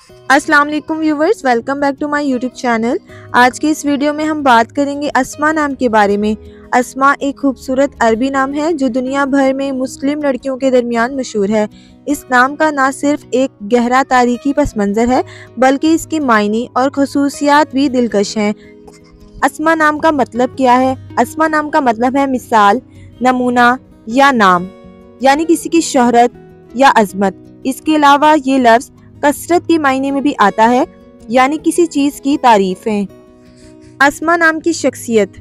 अस्सलाम वालेकुम viewers, welcome back to my YouTube channel. आज के इस वीडियो में हम बात करेंगे अस्मा नाम के बारे में। अस्मा एक खूबसूरत अरबी नाम है जो दुनिया भर में मुस्लिम लड़कियों के दरमियान मशहूर है। इस नाम का ना सिर्फ एक गहरा तारीखी पस मंज़र है बल्कि इसकी मायने और खसूसियात भी दिलकश हैं। अस्मा नाम का मतलब क्या है? अस्मा नाम का मतलब है मिसाल, नमूना या नाम, यानी किसी की शोहरत या अजमत। इसके अलावा ये लफ्ज़ कसरत के मायने में भी आता है, यानी किसी चीज़ की तारीफें। अस्मा नाम की शख्सियत।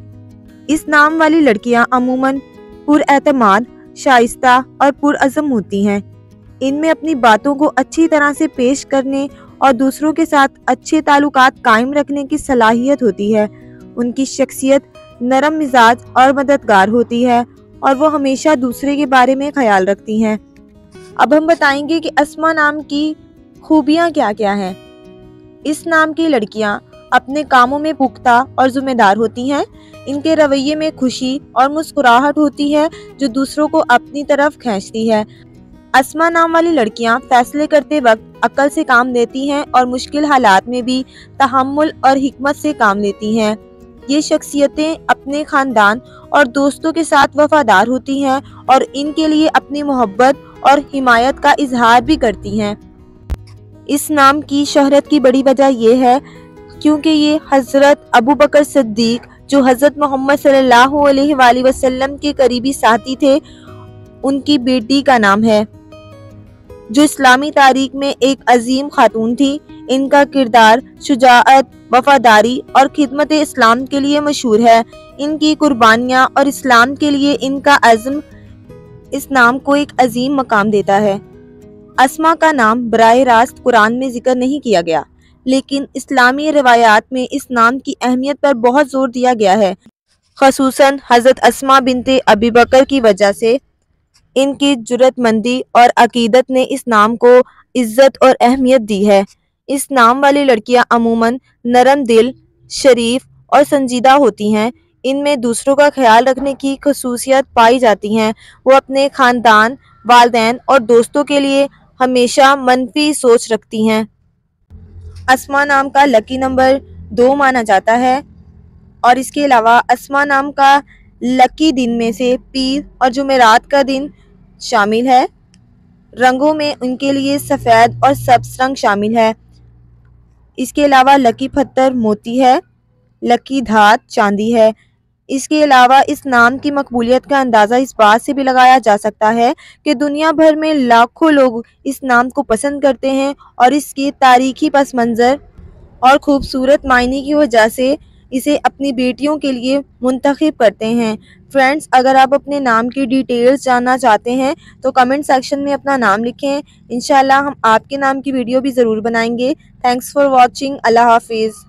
इस नाम वाली लड़कियां अमूमन पुरएतमाद, शाइस्ता और पुरअज़म होती हैं। इनमें अपनी बातों को अच्छी तरह से पेश करने और दूसरों के साथ अच्छे ताल्लुकात कायम रखने की सलाहियत होती है। उनकी शख्सियत नरम मिजाज और मददगार होती है और वो हमेशा दूसरे के बारे में ख्याल रखती हैं। अब हम बताएंगे कि अस्मा नाम की खूबियाँ क्या क्या हैं। इस नाम की लड़कियां अपने कामों में पुख्ता और जिम्मेदार होती हैं। इनके रवैये में खुशी और मुस्कुराहट होती है जो दूसरों को अपनी तरफ खींचती है। अस्मा नाम वाली लड़कियां फैसले करते वक्त अक्ल से काम लेती हैं और मुश्किल हालात में भी तहम्मुल और हिकमत से काम लेती हैं। ये शख्सियतें अपने खानदान और दोस्तों के साथ वफादार होती हैं और इनके लिए अपनी मोहब्बत और हिमायत का इजहार भी करती हैं। इस नाम की शोहरत की बड़ी वजह यह है क्योंकि ये हज़रत अबू बकर सिद्दीक, जो हज़रत मोहम्मद सल्लल्लाहु अलैहि वसल्लम के करीबी साथी थे, उनकी बेटी का नाम है, जो इस्लामी तारीख में एक अजीम खातून थी। इनका किरदार शुजाअत, वफादारी और खिदमत इस्लाम के लिए मशहूर है। इनकी कुर्बानियाँ और इस्लाम के लिए इनका अज़्म इस नाम को एक अजीम मकाम देता है। अस्मा का नाम बराह रास्त कुरान में जिक्र नहीं किया गया, लेकिन इस्लामी रिवायात में इस नाम की अहमियत पर बहुत जोर दिया गया है, ख़ुसूसन हज़रत अस्मा बिनते अबी बकर की वजह से। इनकी जुर्रतमंदी और अकीदत ने इस नाम को इज्जत और अहमियत दी है। इस नाम वाली लड़कियां अमूमन नरम दिल, शरीफ और संजीदा होती हैं। इनमें दूसरों का ख्याल रखने की खसूसियत पाई जाती हैं। वो अपने ख़ानदान, वालिदैन और दोस्तों के लिए हमेशा मनफी सोच रखती हैं। अस्मा नाम का लकी नंबर 2 माना जाता है और इसके अलावा अस्मा नाम का लकी दिन में से पीर और जुमेरात का दिन शामिल है। रंगों में उनके लिए सफ़ेद और सब्ज़ रंग शामिल है। इसके अलावा लकी पत्थर मोती है, लकी धात चांदी है। इसके अलावा इस नाम की मकबूलियत का अंदाज़ा इस बात से भी लगाया जा सकता है कि दुनिया भर में लाखों लोग इस नाम को पसंद करते हैं और इसके तारीखी पस मंज़र और खूबसूरत मायने की वजह से इसे अपनी बेटियों के लिए मुंतखब करते हैं। फ्रेंड्स, अगर आप अपने नाम की डिटेल्स जानना चाहते हैं तो कमेंट सेक्शन में अपना नाम लिखें। इंशाल्लाह हम आपके नाम की वीडियो भी ज़रूर बनाएंगे। Thanks for watching. अल्लाह हाफिज़।